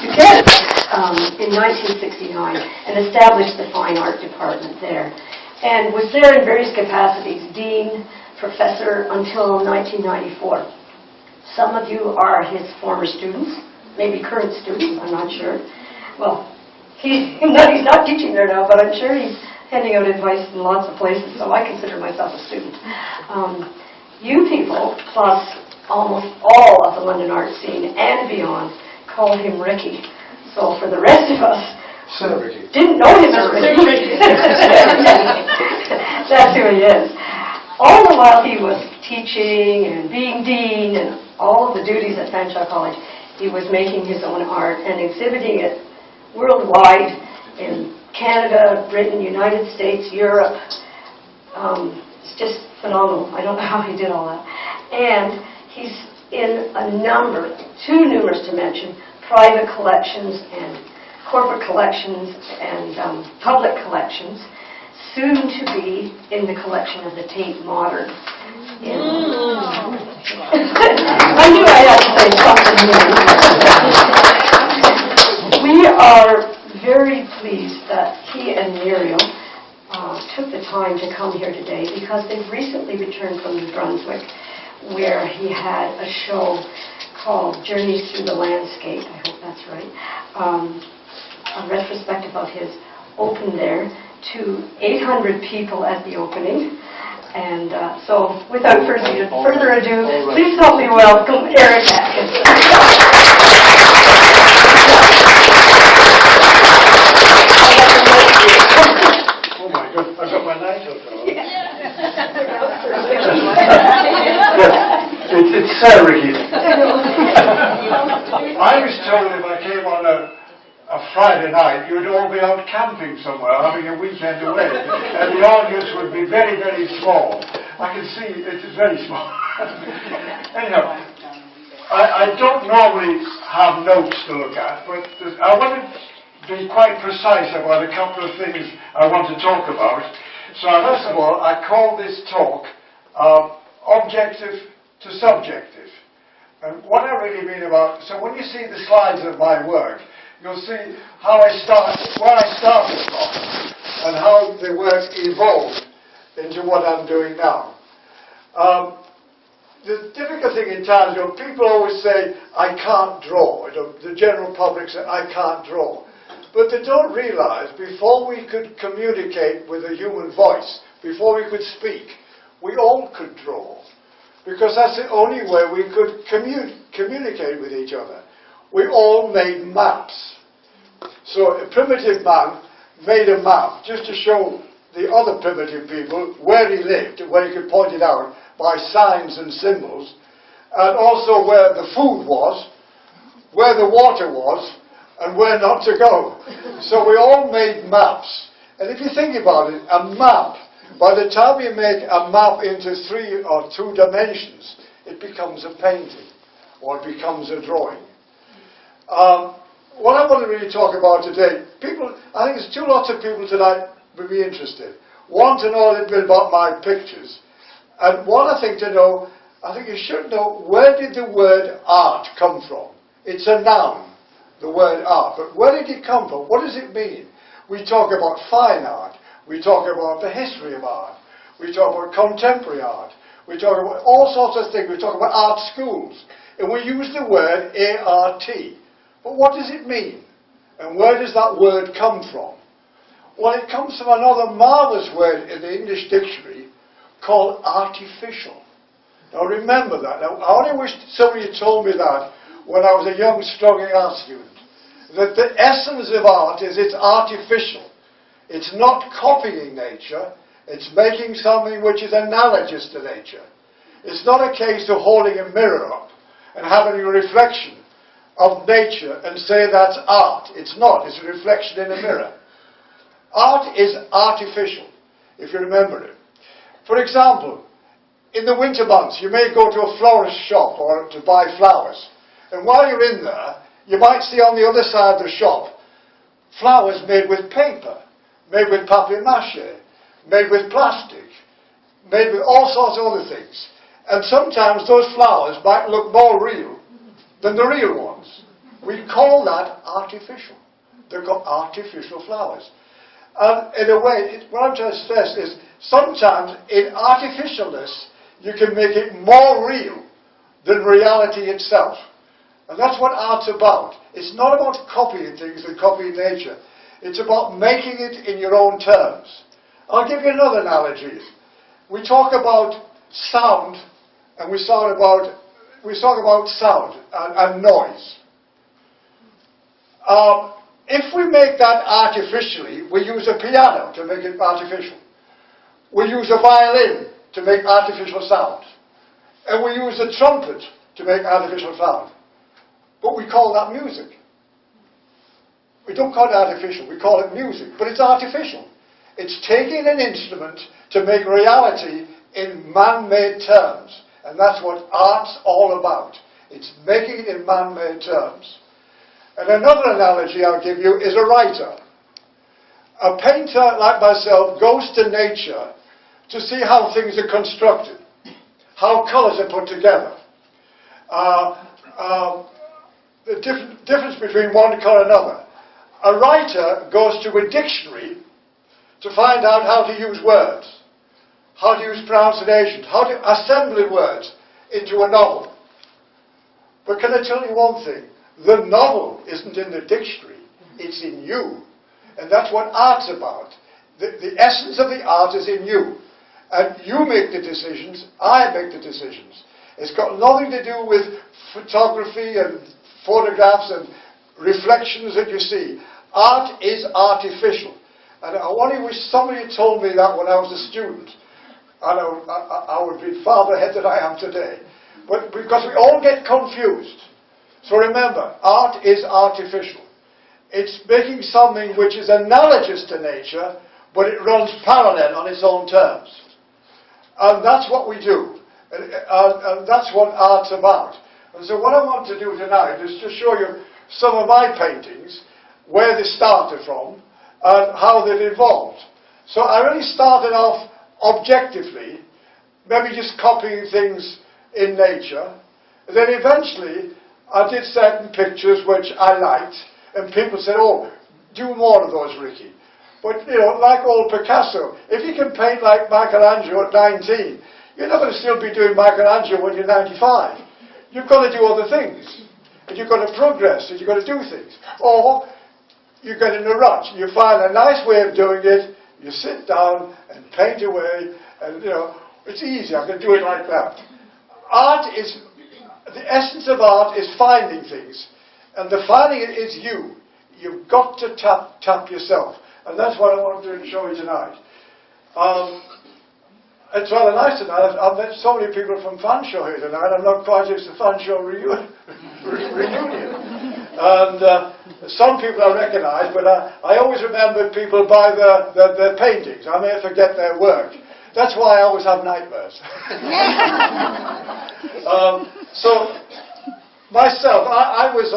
to Canada in 1969 and established the Fine Art Department there. And was there in various capacities, dean, professor, until 1994. Some of you are his former students, maybe current students, I'm not sure. Well, he's not teaching there now, but I'm sure he's handing out advice in lots of places, so I consider myself a student. You people, plus almost all of the London art scene and beyond, call him Ricky. So for the rest of us who didn't know him as Ricky, that's who he is. All the while he was teaching and being dean and all of the duties at Fanshawe College, he was making his own art and exhibiting it worldwide in Canada, Britain, United States, Europe. It's just phenomenal. I don't know how he did all that. And he's in a number, too numerous to mention, private collections and corporate collections and public collections, soon to be in the collection of the Tate Modern. I knew I had to say something here. We are very pleased that he and Muriel took the time to come here today because they've recently returned from New Brunswick, where he had a show called Journeys Through the Landscape, I hope that's right, a retrospective of his open there to 800 people at the opening. And so, without further ado, please help me welcome Eric Atikinson. Oh my God, I've got my night out though. It's Ricky. I was told if I came on a Friday night, you'd all be out camping somewhere, having a weekend away, and the audience would be very, very small. I can see it is very small. Anyhow, I don't normally have notes to look at, but I want to be quite precise about a couple of things I want to talk about. So first of all, I call this talk objective to subjective. And what I really mean about, so when you see the slides of my work, you'll see how where I started from, and how the work evolved into what I'm doing now. The difficult thing in times, people always say, I can't draw. The general public say, I can't draw. But they don't realize, before we could communicate with a human voice, before we could speak, we all could draw. Because that's the only way we could communicate with each other. We all made maps. So a primitive man made a map just to show the other primitive people where he lived, where he could point it out by signs and symbols, and also where the food was, where the water was, and where not to go. So we all made maps. And if you think about it, a map, by the time you make a map into 3 or 2 dimensions, it becomes a painting, or it becomes a drawing. What I want to really talk about today, I think there's 2 lots of people tonight would be interested. One, to know a little bit about my pictures, and one, I think, to know, I think you should know, where did the word art come from? It's a noun, the word art, but where did it come from? What does it mean? We talk about fine art, we talk about the history of art, we talk about contemporary art, we talk about all sorts of things, we talk about art schools, and we use the word A-R-T. But what does it mean? And where does that word come from? Well, it comes from another marvellous word in the English dictionary called artificial. Now remember that. Now, I only wish somebody had told me that when I was a young, struggling art student. That the essence of art is it's artificial. It's not copying nature. It's making something which is analogous to nature. It's not a case of holding a mirror up and having a reflection of nature and say that's art. It's not. It's a reflection in a mirror. Art is artificial, if you remember it. For example, in the winter months, you may go to a florist shop or to buy flowers. And while you're in there, you might see on the other side of the shop flowers made with paper, made with papier-mâché, made with plastic, made with all sorts of other things. And sometimes those flowers might look more real than the real ones. We call that artificial. They're called artificial flowers. And in a way, what I'm trying to stress is sometimes in artificialness, you can make it more real than reality itself. And that's what art's about. It's not about copying things and copying nature. It's about making it in your own terms. I'll give you another analogy. We talk about sound, and we talk about sound and noise. If we make that artificially, we use a piano to make it artificial. We use a violin to make artificial sound. And we use a trumpet to make artificial sound. But we call that music. We don't call it artificial, we call it music. But it's artificial. It's taking an instrument to make reality in man-made terms. And that's what art's all about. It's making it in man-made terms. And another analogy I'll give you is a writer. A painter like myself goes to nature to see how things are constructed, how colours are put together. The difference between one colour and another. A writer goes to a dictionary to find out how to use words, how to use pronunciations, how to assemble words into a novel. But can I tell you one thing? The novel isn't in the dictionary, it's in you. And that's what art's about. The essence of the art is in you. And you make the decisions, I make the decisions. It's got nothing to do with photography and photographs and reflections that you see. Art is artificial. And I only wish somebody had told me that when I was a student. I would be far ahead than I am today. But because we all get confused. So remember, art is artificial. It's making something which is analogous to nature, but it runs parallel on its own terms. And that's what we do. And that's what art's about. And so what I want to do tonight is to show you some of my paintings, where they started from, and how they evolved. So I really started off objectively, maybe just copying things in nature. And then eventually, I did certain pictures which I liked, and people said, oh, do more of those, Ricky. But, you know, like old Picasso, if you can paint like Michelangelo at 19, you're not going to still be doing Michelangelo when you're 95. You've got to do other things. And you've got to progress, and you've got to do things. Or you get in a rut. You find a nice way of doing it, you sit down and paint away, and, you know, it's easy. I can do it like that. Art is, the essence of art is finding things. And the finding it is you. You've got to tap yourself. And that's what I want to show you tonight. It's rather nice tonight. I've met so many people from Fanshawe here tonight. I'm not quite used to Fanshawe reunion. And some people I recognise, but I always remember people by their paintings. I may forget their work. That's why I always have nightmares. So, myself, I was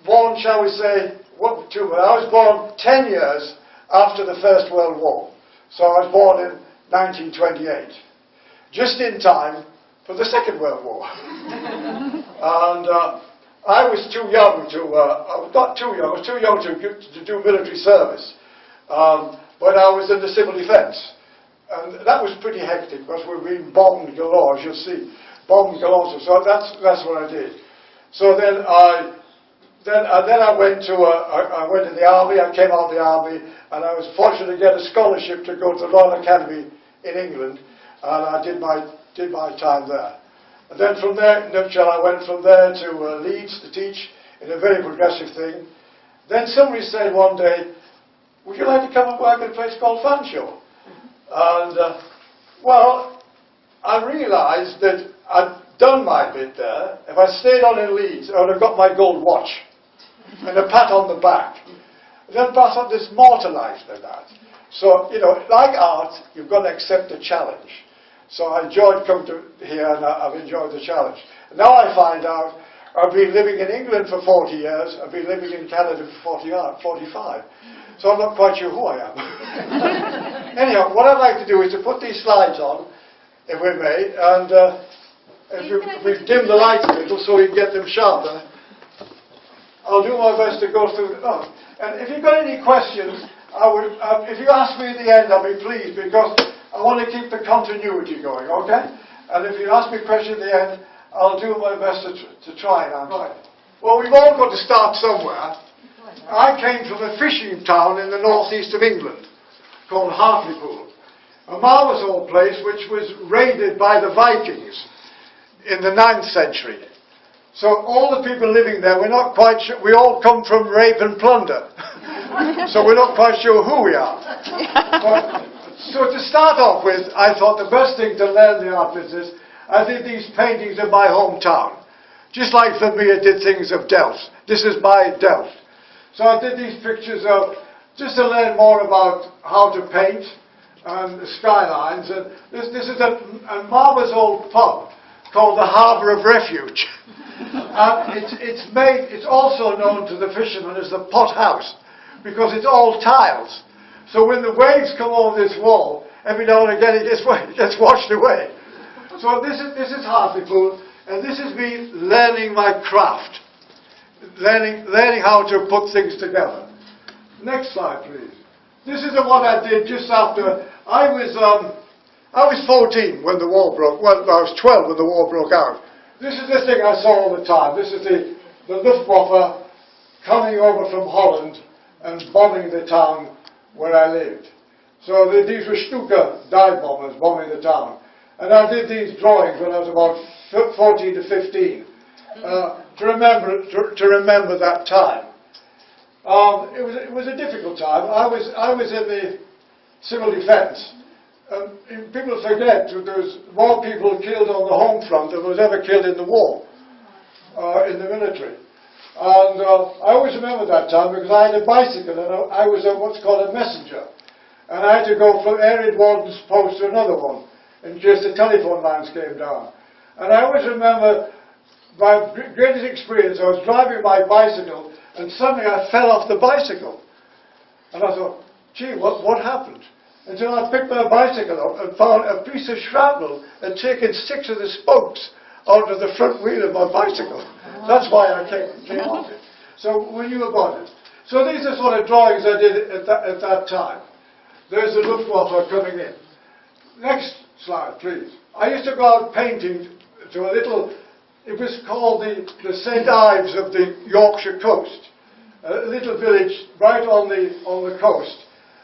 born, shall we say, I was born 10 years after the First World War. So I was born in 1928, just in time for the Second World War. And I was too young I was too young to do military service. But I was in the civil defence. And that was pretty hectic because we've been bombed galore, as you'll see. Bombed galore. So that's what I did. So then I went in the army. I came out of the army, and I was fortunate to get a scholarship to go to the Royal Academy in England, and I did my time there. And then from there, in nutshell, I went from there to Leeds to teach in a very progressive thing. Then somebody said one day, "Would you like to come and work at a place called Fanshawe?" And well, I realised that I'd done my bit there. If I stayed on in Leeds, I would have got my gold watch and a pat on the back. Then pass on this more to life than that. So, you know, like art, you've got to accept the challenge. So I enjoyed coming to here, and I've enjoyed the challenge. And now I find out I've been living in England for 40 years, I've been living in Canada for 45. So I'm not quite sure who I am. Anyhow, what I'd like to do is to put these slides on, if we may, and if we dim the lights a little so we can get them sharper, I'll do my best to go through. Oh, and if you've got any questions, I would. If you ask me at the end, I'll be pleased because I want to keep the continuity going. Okay? And if you ask me a question at the end, I'll do my best to try and answer. Well, we've all got to start somewhere. I came from a fishing town in the northeast of England called Hartlepool, a marvellous old place which was raided by the Vikings in the 9th century. So all the people living there, we're not quite sure, we all come from rape and plunder. So we're not quite sure who we are. But, so to start off with, I thought the best thing to learn the art business, I did these paintings of my hometown. Just like Vermeer did things of Delft. This is my Delft. So I did these pictures of, just to learn more about how to paint and the skylines. And this is a marvellous old pub called the Harbour of Refuge. And it's also known to the fishermen as the pot house because it's all tiles. So when the waves come over this wall, every now and again it gets washed away. So this is Hartlepool, and this is me learning my craft, learning how to put things together. Next slide, please. This is the one I did just after I was 14 when the war broke. Well, I was 12 when the war broke out. This is the thing I saw all the time. This is the Luftwaffe coming over from Holland and bombing the town where I lived. So these were Stuka dive bombers bombing the town. And I did these drawings when I was about 14 to 15 to remember that time. It was a difficult time. I was in the civil defence. People forget that there was more people killed on the home front than was ever killed in the war, in the military. And I always remember that time because I had a bicycle and I was what's called a messenger. And I had to go from Arid Warden's post to another one in case the telephone lines came down. And I always remember my greatest experience. I was driving my bicycle and suddenly I fell off the bicycle. And I thought, gee, what happened? Until I picked my bicycle up and found a piece of shrapnel and taken 6 of the spokes out of the front wheel of my bicycle. That's why I came off it. So we knew about it. So these are sort of drawings I did at that time. There's the Luftwaffe coming in. Next slide, please. I used to go out painting to a little, it was called the St. Ives of the Yorkshire coast. A little village right on the coast.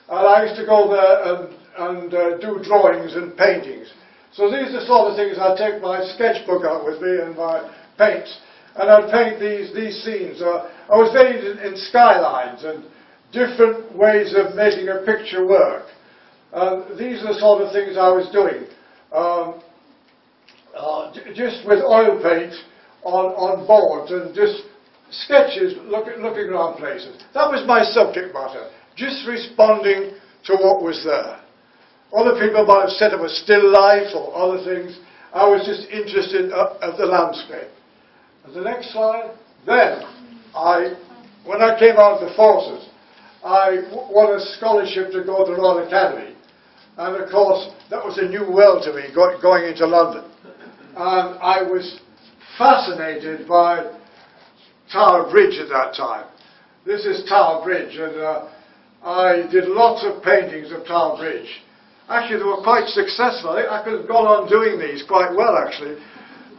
And I used to go there and do drawings and paintings. So these are the sort of things. I'd take my sketchbook out with me and my paints, and I'd paint these scenes. I was very in skylines and different ways of making a picture work. These are the sort of things I was doing, just with oil paint on boards and just sketches, looking around places. That was my subject matter. Just responding to what was there. Other people might have said it was still life or other things. I was just interested of the landscape. And the next slide. Then, when I came out of the forces, I won a scholarship to go to the Royal Academy. And of course, that was a new world to me, going into London. And I was fascinated by Tower Bridge at that time. This is Tower Bridge, and I did lots of paintings of Tower Bridge. Actually, they were quite successful. I could have gone on doing these quite well, actually.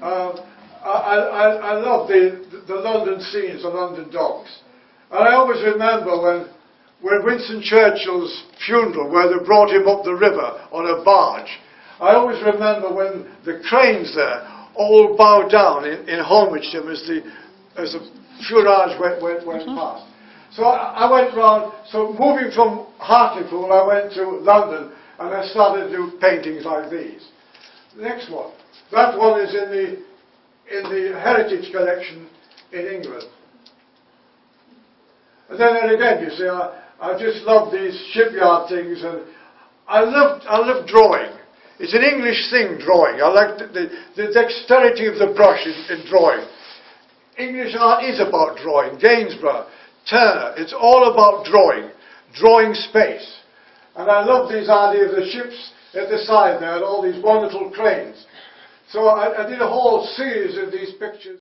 I love the London scenes, the London docks. And I always remember when Winston Churchill's funeral, where they brought him up the river on a barge. I always remember when the cranes there all bowed down in homage to him as the fuselage went past. So I went round, so moving from Hartlepool, I went to London and I started to do paintings like these. Next one. That one is in the Heritage Collection in England. And then again, you see, I just love these shipyard things, and I love drawing. It's an English thing, drawing. I like the dexterity of the brush in drawing. English art is about drawing. Gainsborough, Turner, it's all about drawing space. And I love these ideas of the ships at the side there and all these wonderful cranes. So I did a whole series of these pictures.